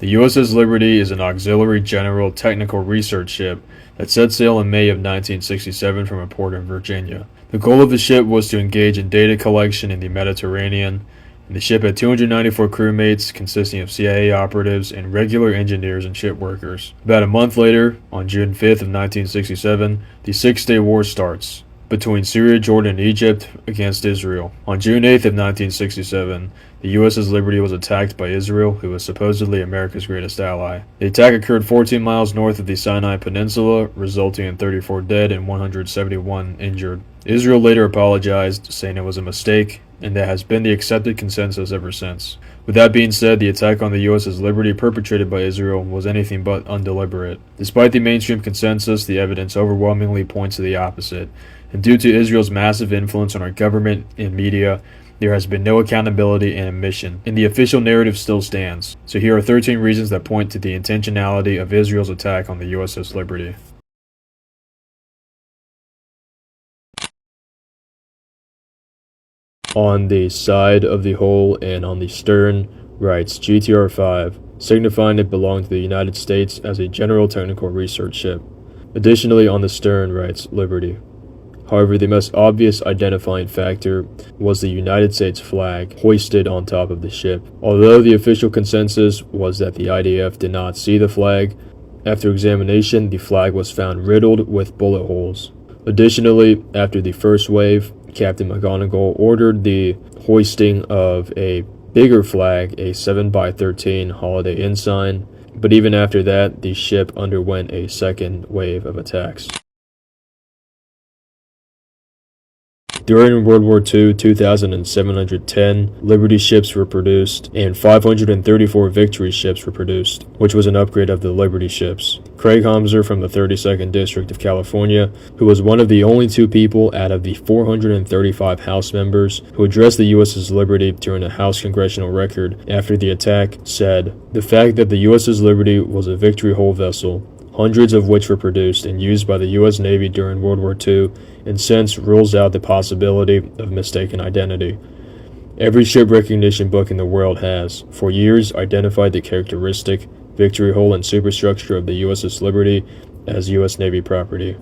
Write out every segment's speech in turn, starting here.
The USS Liberty is an auxiliary general technical research ship that set sail in May of 1967 from a port in Virginia. The goal of the ship was to engage in data collection in the Mediterranean, and the ship had 294 crewmates consisting of CIA operatives and regular engineers and ship workers. About a month later, on June 5th of 1967, the Six-Day War starts between Syria, Jordan, and Egypt against Israel. On June 8th of 1967, the USS Liberty was attacked by Israel, who was supposedly America's greatest ally. The attack occurred 14 miles north of the Sinai Peninsula, resulting in 34 dead and 171 injured. Israel later apologized, saying it was a mistake, and that has been the accepted consensus ever since. With that being said, the attack on the USS Liberty perpetrated by Israel was anything but undeliberate. Despite the mainstream consensus, the evidence overwhelmingly points to the opposite, and due to Israel's massive influence on our government and media, there has been no accountability and admission, and the official narrative still stands. So here are 13 reasons that point to the intentionality of Israel's attack on the USS Liberty. On the side of the hull and on the stern writes GTR-5, signifying it belonged to the United States as a general technical research ship. Additionally, on the stern writes Liberty. However, the most obvious identifying factor was the United States flag hoisted on top of the ship. Although the official consensus was that the IDF did not see the flag, after examination, the flag was found riddled with bullet holes. Additionally, after the first wave, Captain McGonigal ordered the hoisting of a bigger flag, a 7x13 Holiday Inn sign, but even after that, the ship underwent a second wave of attacks. During World War II, 2,710 Liberty ships were produced, and 534 Victory ships were produced, which was an upgrade of the Liberty ships. Craig Homser from the 32nd District of California, who was one of the only two people out of the 435 House members who addressed the USS Liberty during a House Congressional Record after the attack, said, "The fact that the USS Liberty was a Victory hull vessel, hundreds of which were produced and used by the U.S. Navy during World War II, and since rules out the possibility of mistaken identity. Every ship recognition book in the world has, for years, identified the characteristic Victory hull and superstructure of the USS Liberty as U.S. Navy property."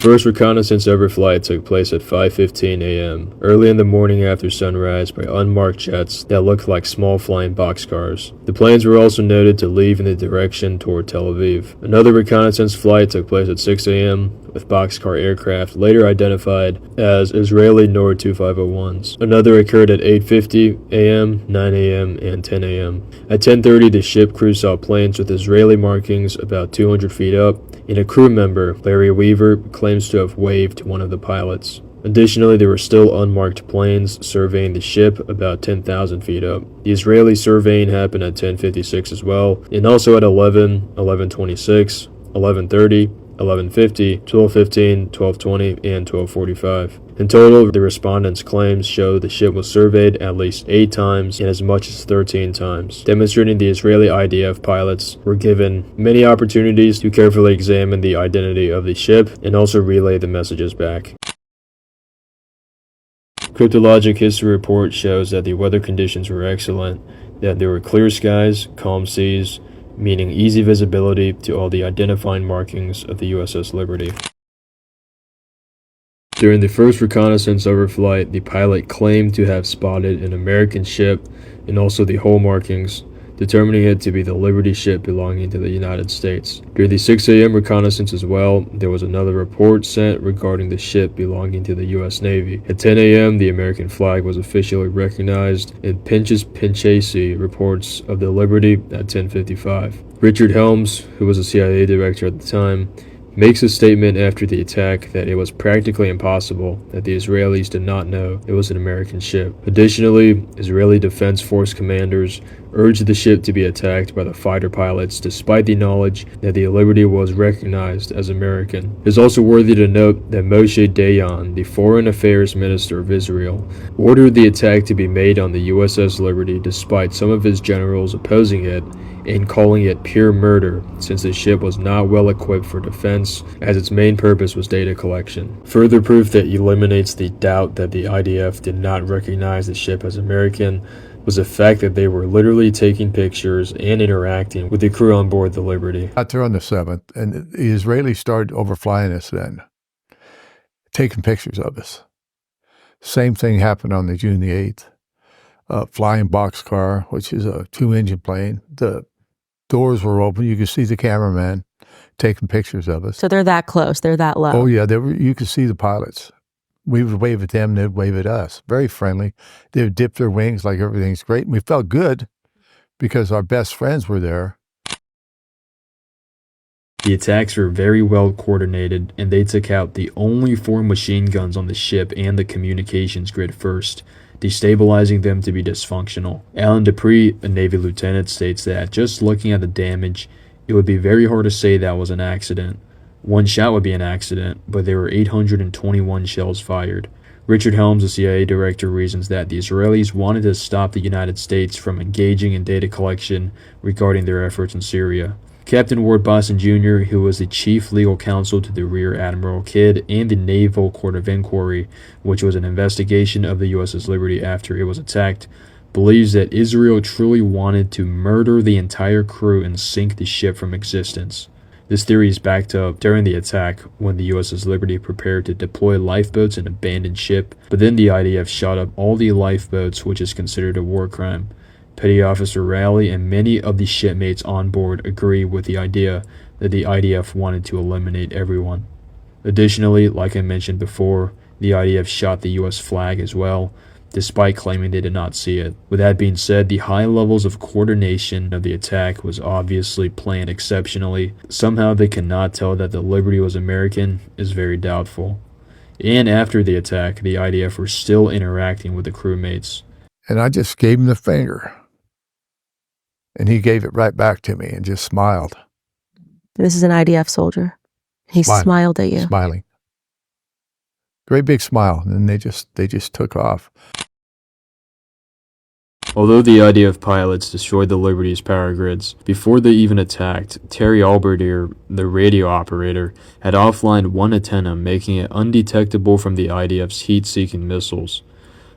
First reconnaissance overflight took place at 5:15 a.m., early in the morning after sunrise by unmarked jets that looked like small flying boxcars. The planes were also noted to leave in the direction toward Tel Aviv. Another reconnaissance flight took place at 6 a.m., with boxcar aircraft later identified as Israeli Nord 2501s. Another occurred at 8:50 a.m., 9 a.m., and 10 a.m. At 10:30, the ship crew saw planes with Israeli markings about 200 feet up, and a crew member, Larry Weaver, claims to have waved to one of the pilots. Additionally, there were still unmarked planes surveying the ship about 10,000 feet up. The Israeli surveying happened at 10:56 as well, and also at 11, 11:26, 11:30, 11:50, 12:15, 12:20, and 12:45. In total, the respondents' claims show the ship was surveyed at least 8 times and as much as 13 times, demonstrating the Israeli IDF pilots were given many opportunities to carefully examine the identity of the ship and also relay the messages back. Cryptologic history report shows that the weather conditions were excellent, that there were clear skies, calm seas, meaning easy visibility to all the identifying markings of the USS Liberty. During the first reconnaissance overflight, the pilot claimed to have spotted an American ship and also the hull markings, determining it to be the Liberty ship belonging to the United States. During the 6 a.m. reconnaissance as well, there was another report sent regarding the ship belonging to the U.S. Navy. At 10 a.m., the American flag was officially recognized, and Pinchas Pinchasi reports of the Liberty at 10:55. Richard Helms, who was a CIA director at the time, makes a statement after the attack that it was practically impossible that the Israelis did not know it was an American ship. Additionally, Israeli Defense Force commanders urged the ship to be attacked by the fighter pilots despite the knowledge that the Liberty was recognized as American. It is also worthy to note that Moshe Dayan, the Foreign Affairs Minister of Israel, ordered the attack to be made on the USS Liberty despite some of his generals opposing it and calling it pure murder, since the ship was not well equipped for defense, as its main purpose was data collection. Further proof that eliminates the doubt that the IDF did not recognize the ship as American was the fact that they were literally taking pictures and interacting with the crew on board the Liberty. Out there on the 7th, and the Israelis started overflying us then, taking pictures of us. Same thing happened on the June the 8th. Flying boxcar, which is a 2-engine plane. The doors were open. You could see the cameraman taking pictures of us. So they're that close. They're that low. Oh, yeah. You could see the pilots. We would wave at them. They'd wave at us. Very friendly. They would dip their wings like everything's great. And we felt good because our best friends were there. The attacks were very well coordinated, and they took out the only 4 machine guns on the ship and the communications grid first, destabilizing them to be dysfunctional. Alan Dupree, a Navy lieutenant, states that just looking at the damage, it would be very hard to say that was an accident. One shot would be an accident, but there were 821 shells fired. Richard Helms, the CIA director, reasons that the Israelis wanted to stop the United States from engaging in data collection regarding their efforts in Syria. Captain Ward Boston Jr., who was the chief legal counsel to the Rear Admiral Kidd and the Naval Court of Inquiry, which was an investigation of the USS Liberty after it was attacked, believes that Israel truly wanted to murder the entire crew and sink the ship from existence. This theory is backed up during the attack when the USS Liberty prepared to deploy lifeboats and abandon ship, but then the IDF shot up all the lifeboats, which is considered a war crime. Petty Officer Rowley and many of the shipmates on board agree with the idea that the IDF wanted to eliminate everyone. Additionally, like I mentioned before, the IDF shot the US flag as well, despite claiming they did not see it. With that being said, the high levels of coordination of the attack was obviously planned exceptionally. Somehow they cannot tell that the Liberty was American is very doubtful. And after the attack, the IDF were still interacting with the crewmates. And I just gave him the finger. And he gave it right back to me and just smiled. This is an IDF soldier. He smiled at you. Smiling. Great big smile. And they just took off. Although the IDF pilots destroyed the Liberty's power grids, before they even attacked, Terry Albertier, the radio operator, had offlined one antenna, making it undetectable from the IDF's heat-seeking missiles.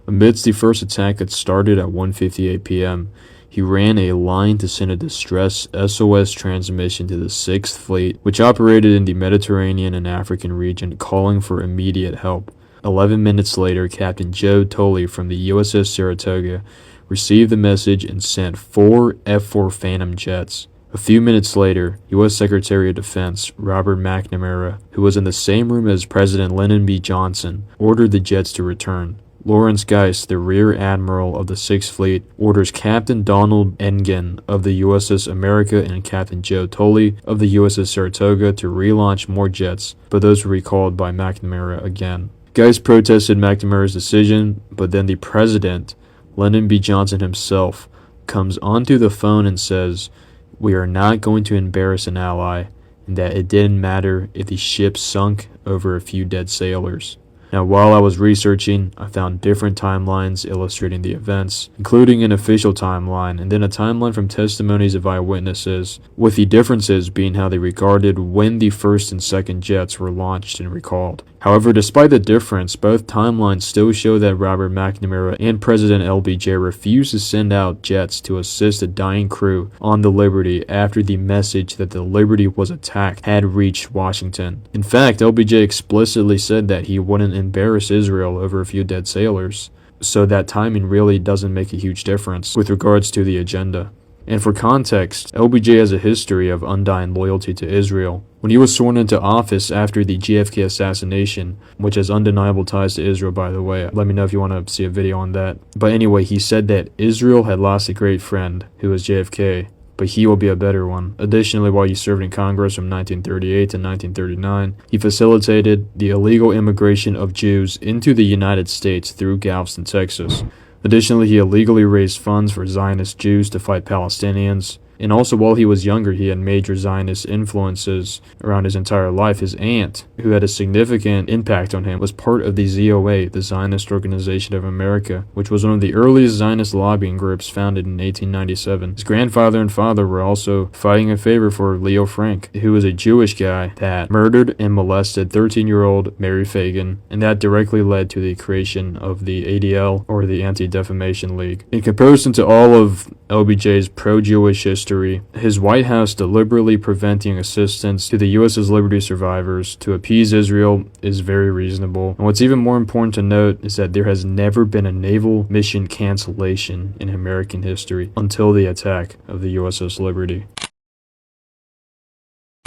Amidst the first attack that started at 1:58 p.m., he ran a line to send a distress SOS transmission to the 6th Fleet, which operated in the Mediterranean and African region, calling for immediate help. 11 minutes later, Captain Joe Tolley from the USS Saratoga received the message and sent 4 F-4 Phantom jets. A few minutes later, U.S. Secretary of Defense Robert McNamara, who was in the same room as President Lyndon B. Johnson, ordered the jets to return. Lawrence Geist, the Rear Admiral of the 6th Fleet, orders Captain Donald Engen of the USS America and Captain Joe Tolley of the USS Saratoga to relaunch more jets, but those were recalled by McNamara again. Geist protested McNamara's decision, but then the President, Lyndon B. Johnson himself, comes onto the phone and says, "We are not going to embarrass an ally, and that it didn't matter if the ship sunk over a few dead sailors." Now, while I was researching, I found different timelines illustrating the events, including an official timeline and then a timeline from testimonies of eyewitnesses, with the differences being how they regarded when the first and second jets were launched and recalled. However, despite the difference, both timelines still show that Robert McNamara and President LBJ refused to send out jets to assist the dying crew on the Liberty after the message that the Liberty was attacked had reached Washington. In fact, LBJ explicitly said that he wouldn't embarrass Israel over a few dead sailors, so that timing really doesn't make a huge difference with regards to the agenda. And for context, LBJ has a history of undying loyalty to Israel. When he was sworn into office after the JFK assassination, which has undeniable ties to Israel, by the way, let me know if you want to see a video on that. But anyway, he said that Israel had lost a great friend, who was JFK, but he will be a better one. Additionally, while he served in Congress from 1938 to 1939, he facilitated the illegal immigration of Jews into the United States through Galveston, Texas. Additionally, he illegally raised funds for Zionist Jews to fight Palestinians, And also, while he was younger, he had major Zionist influences around his entire life. His aunt, who had a significant impact on him, was part of the ZOA, the Zionist Organization of America, which was one of the earliest Zionist lobbying groups founded in 1897. His grandfather and father were also fighting in favor for Leo Frank, who was a Jewish guy that murdered and molested 13-year-old Mary Fagan, and that directly led to the creation of the ADL, or the Anti-Defamation League. In comparison to all of LBJ's pro-Jewish history, his White House deliberately preventing assistance to the USS Liberty survivors to appease Israel is very reasonable. And what's even more important to note is that there has never been a naval mission cancellation in American history until the attack of the USS Liberty.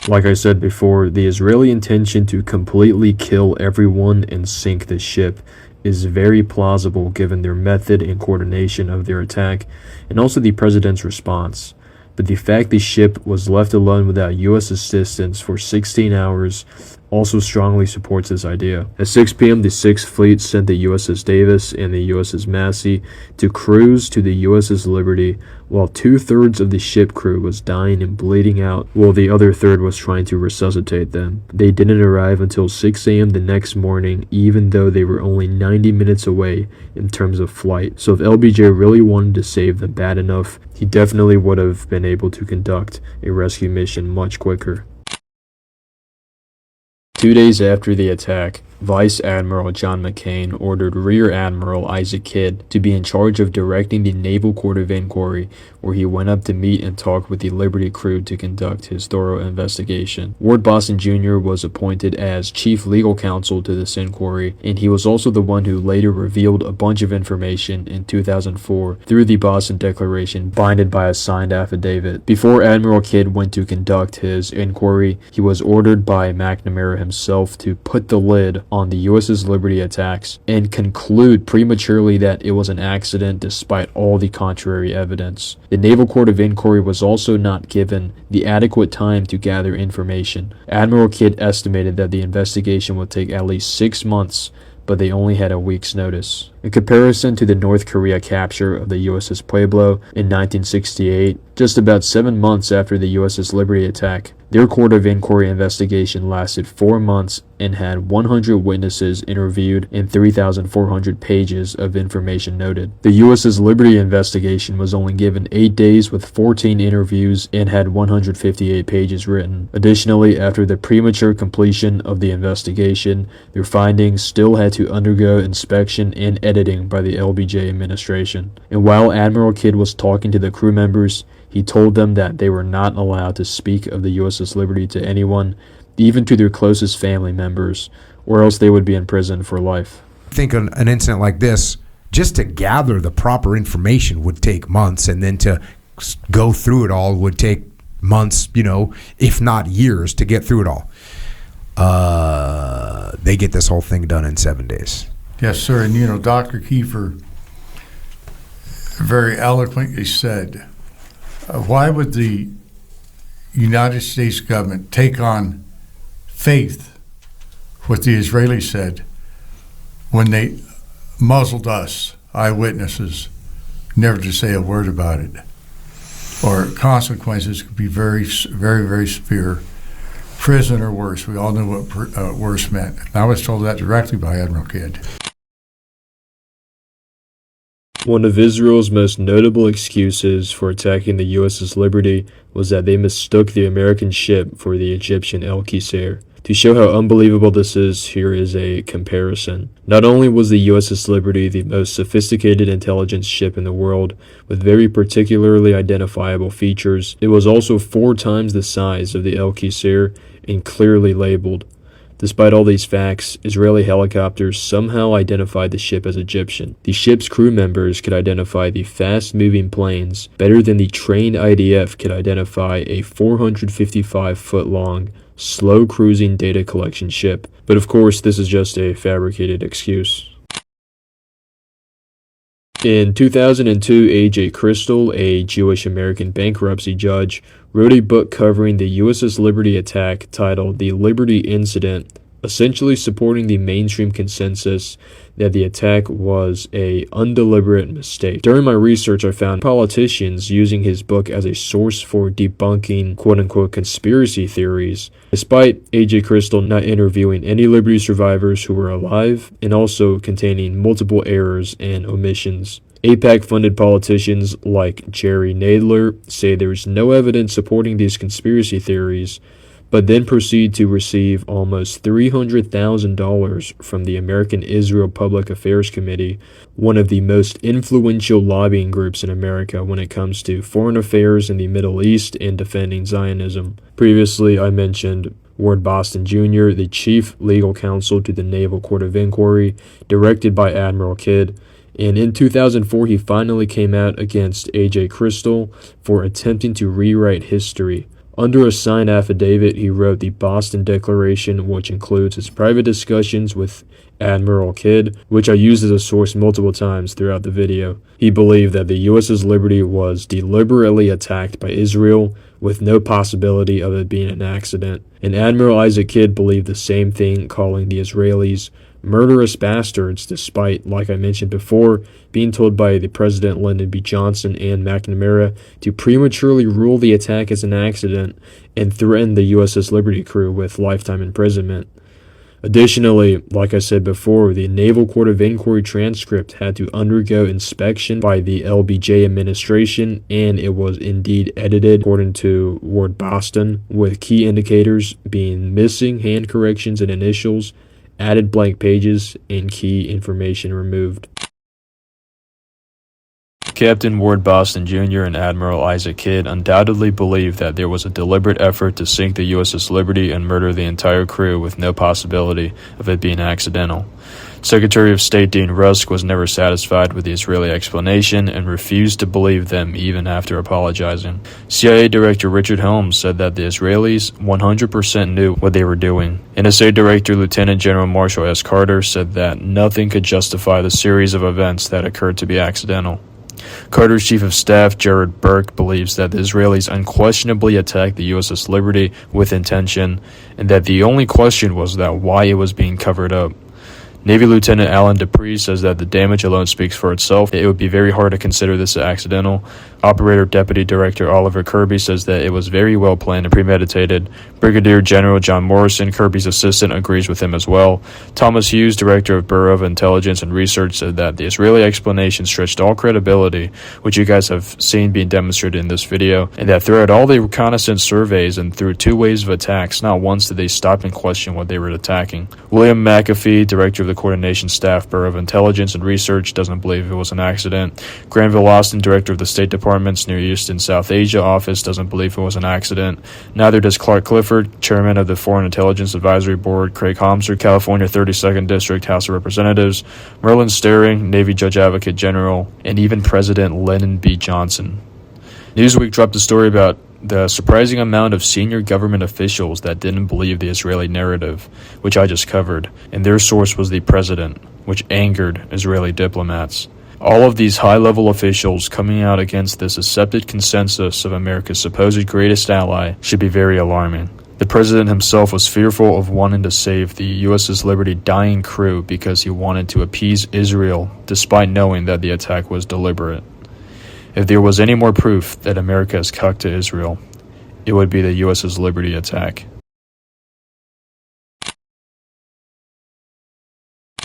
Like I said before, the Israeli intention to completely kill everyone and sink the ship is very plausible given their method and coordination of their attack, and also the president's response. But the fact the ship was left alone without U.S. assistance for 16 hours also strongly supports this idea. At 6 p.m., the 6th Fleet sent the USS Davis and the USS Massey to cruise to the USS Liberty, while 2/3 of the ship crew was dying and bleeding out, while the other third was trying to resuscitate them. They didn't arrive until 6 a.m. the next morning, even though they were only 90 minutes away in terms of flight. So if LBJ really wanted to save them bad enough, he definitely would have been able to conduct a rescue mission much quicker. 2 days after the attack, Vice Admiral John McCain ordered Rear Admiral Isaac Kidd to be in charge of directing the Naval Court of Inquiry, where he went up to meet and talk with the Liberty crew to conduct his thorough investigation. Ward Boston Jr. was appointed as chief legal counsel to this inquiry, and he was also the one who later revealed a bunch of information in 2004 through the Boston Declaration, binded by a signed affidavit. Before Admiral Kidd went to conduct his inquiry, he was ordered by McNamara himself to put the lid on the USS Liberty attacks and conclude prematurely that it was an accident despite all the contrary evidence. The Naval Court of Inquiry was also not given the adequate time to gather information. Admiral Kidd estimated that the investigation would take at least 6 months, but they only had a week's notice. In comparison to the North Korea capture of the USS Pueblo in 1968, just about 7 months after the USS Liberty attack, their Court of Inquiry investigation lasted 4 months and had 100 witnesses interviewed and 3,400 pages of information noted. The USS Liberty investigation was only given 8 days with 14 interviews and had 158 pages written. Additionally, after the premature completion of the investigation, their findings still had to undergo inspection and editing by the LBJ administration. And while Admiral Kidd was talking to the crew members, he told them that they were not allowed to speak of the USS Liberty to anyone, even to their closest family members, or else they would be in prison for life. I think an incident like this, just to gather the proper information would take months, and then to go through it all would take months, if not years to get through it all. They get this whole thing done in 7 days. Yes, sir. And, Dr. Kiefer very eloquently said, why would the United States government take on faith what the Israelis said when they muzzled us, eyewitnesses, never to say a word about it? Or consequences could be very, very, very severe. Prison or worse. We all knew what worse meant. And I was told that directly by Admiral Kidd. One of Israel's most notable excuses for attacking the USS Liberty was that they mistook the American ship for the Egyptian El Qusair. To show how unbelievable this is, here is a comparison. Not only was the USS Liberty the most sophisticated intelligence ship in the world, with very particularly identifiable features, it was also 4 times the size of the El Qusair and clearly labeled. Despite all these facts, Israeli helicopters somehow identified the ship as Egyptian. The ship's crew members could identify the fast-moving planes better than the trained IDF could identify a 455-foot-long, slow-cruising data collection ship. But of course, this is just a fabricated excuse. In 2002, A.J. Crystal, a Jewish-American bankruptcy judge, wrote a book covering the USS Liberty attack titled The Liberty Incident, essentially supporting the mainstream consensus that the attack was a undeliberate mistake. During my research, I found politicians using his book as a source for debunking quote-unquote conspiracy theories, despite A.J. Crystal not interviewing any Liberty survivors who were alive and also containing multiple errors and omissions. AIPAC-funded politicians like Jerry Nadler say there is no evidence supporting these conspiracy theories, but then proceed to receive almost $300,000 from the American Israel Public Affairs Committee, one of the most influential lobbying groups in America when it comes to foreign affairs in the Middle East and defending Zionism. Previously, I mentioned Ward Boston Jr., the chief legal counsel to the Naval Court of Inquiry, directed by Admiral Kidd. And in 2004, he finally came out against A.J. Crystal for attempting to rewrite history. Under a signed affidavit, he wrote the Boston Declaration, which includes his private discussions with Admiral Kidd, which I used as a source multiple times throughout the video. He believed that the USS Liberty was deliberately attacked by Israel with no possibility of it being an accident. And Admiral Isaac Kidd believed the same thing, calling the Israelis murderous bastards, despite, like I mentioned before, being told by the President Lyndon B. Johnson and McNamara to prematurely rule the attack as an accident and threaten the USS Liberty crew with lifetime imprisonment. Additionally, like I said before, the Naval Court of Inquiry transcript had to undergo inspection by the LBJ administration, and it was indeed edited, according to Ward Boston, with key indicators being missing hand corrections and initials, added blank pages, and key information removed. Captain Ward Boston Jr. and Admiral Isaac Kidd undoubtedly believed that there was a deliberate effort to sink the USS Liberty and murder the entire crew with no possibility of it being accidental. Secretary of State Dean Rusk was never satisfied with the Israeli explanation and refused to believe them even after apologizing. CIA Director Richard Helms said that the Israelis 100% knew what they were doing. NSA Director Lieutenant General Marshall S. Carter said that nothing could justify the series of events that occurred to be accidental. Carter's Chief of Staff, Jared Burke, believes that the Israelis unquestionably attacked the USS Liberty with intention, and that the only question was that why it was being covered up. Navy Lieutenant Alan Dupree says that the damage alone speaks for itself. It would be very hard to consider this accidental. Operator Deputy Director Oliver Kirby says that it was very well planned and premeditated. Brigadier General John Morrison, Kirby's assistant, agrees with him as well. Thomas Hughes, Director of Bureau of Intelligence and Research, said that the Israeli explanation stretched all credibility, which you guys have seen being demonstrated in this video, and that throughout all the reconnaissance surveys and through 2 waves of attacks, not once did they stop and question what they were attacking. William McAfee, Director of the Coordination Staff, Bureau of Intelligence and Research, doesn't believe it was an accident. Granville Austin, Director of the State Department's Near East and South Asia office, doesn't believe it was an accident. Neither does Clark Clifford, Chairman of the Foreign Intelligence Advisory Board, Craig Homser, California 32nd District House of Representatives, Merlin Staring, Navy Judge Advocate General, and even President Lyndon B. Johnson. Newsweek dropped a story about the surprising amount of senior government officials that didn't believe the Israeli narrative, which I just covered, and their source was the president, which angered Israeli diplomats. All of these high-level officials coming out against this accepted consensus of America's supposed greatest ally should be very alarming. The president himself was fearful of wanting to save the USS Liberty dying crew because he wanted to appease Israel, despite knowing that the attack was deliberate. If there was any more proof that America is cucked to Israel, it would be the USS Liberty attack.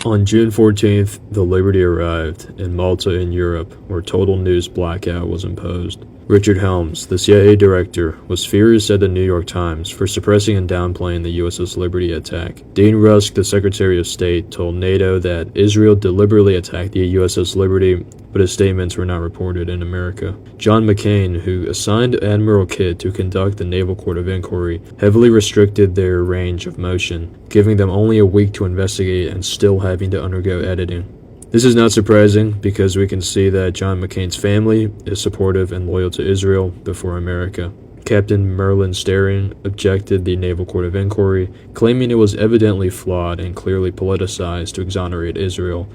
On June 14th, the Liberty arrived in Malta in Europe, where total news blackout was imposed. Richard Helms, the CIA director, was furious at the New York Times for suppressing and downplaying the USS Liberty attack. Dean Rusk, the Secretary of State, told NATO that Israel deliberately attacked the USS Liberty, but his statements were not reported in America. John McCain, who assigned Admiral Kidd to conduct the Naval Court of Inquiry, heavily restricted their range of motion, giving them only a week to investigate and still having to undergo editing. This is not surprising because we can see that John McCain's family is supportive and loyal to Israel before America. Captain Merlin Staring objected the Naval Court of Inquiry, claiming it was evidently flawed and clearly politicized to exonerate Israel,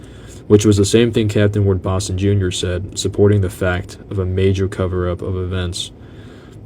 which was the same thing Captain Ward Boston Jr. said, supporting the fact of a major cover-up of events.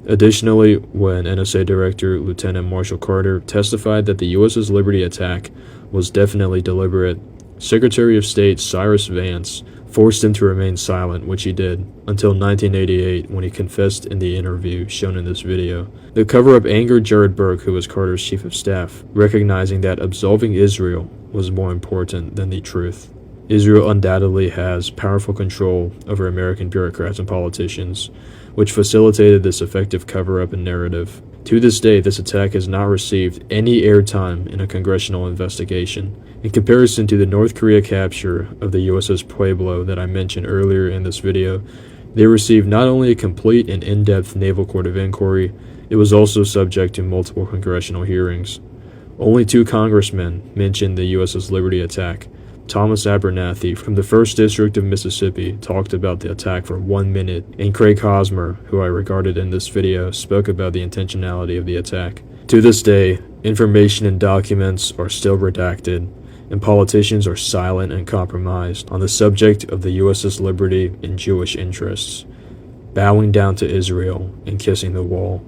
Additionally, when NSA Director Lieutenant Marshall Carter testified that the USS Liberty attack was definitely deliberate, Secretary of State Cyrus Vance forced him to remain silent, which he did, until 1988 when he confessed in the interview shown in this video. The cover-up angered Jared Burke, who was Carter's chief of staff, recognizing that absolving Israel was more important than the truth. Israel undoubtedly has powerful control over American bureaucrats and politicians, which facilitated this effective cover-up and narrative. To this day, this attack has not received any airtime in a congressional investigation. In comparison to the North Korea capture of the USS Pueblo that I mentioned earlier in this video, they received not only a complete and in-depth Naval Court of Inquiry, it was also subject to multiple congressional hearings. Only 2 congressmen mentioned the USS Liberty attack. Thomas Abernathy from the 1st District of Mississippi talked about the attack for 1 minute, and Craig Hosmer, who I regarded in this video, spoke about the intentionality of the attack. To this day, information and documents are still redacted, and politicians are silent and compromised on the subject of the USS Liberty and Jewish interests, bowing down to Israel and kissing the wall.